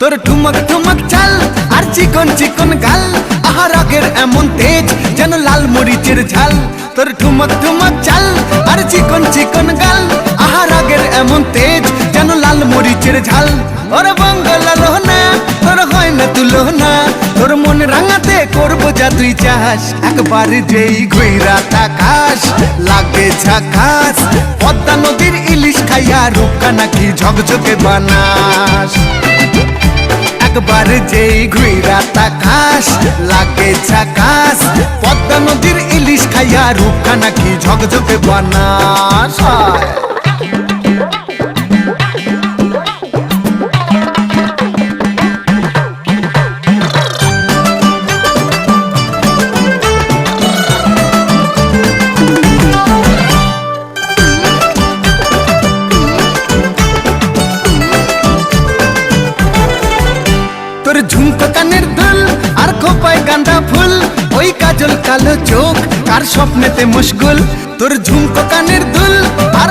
তোর ঠুমক ঠুমক চাল আর চিকন চিকন গাল, আহা রাগের এমন তেজ যেন লাল মরিচের ঝাল। তোর ঠুমক ঠুমক চাল আর চিকন চিকন গাল, আহা রাগের এমন তেজ যেন লাল মরিচের ঝাল। ওরে বাঙ্গালা লোহনা তোর হয় না তুলনা, তোর মন রাঙাতে করবো যা তুই চাস। একবার যেই ঘুইরা তাকাস লাগে ঝাকাস, পদ্মা নদীর ইলিশ খাইয়া রূপকা নাকি ঝকঝকে বানাস। একবার যেই ঘুইরা তাকাস লাগে ঝাকাস, পদ্মা নদীর ইলিশ খাইয়া রূপকা নাকি ঝকঝকে বানাস। তোর ঝুমকো কানের দুল আর খোপায় গাঁদা ফুল, ওই কাজল কালো চোখ কার স্বপ্নেতে মুশগুল। তোর ঝুমকো কানের দুল আর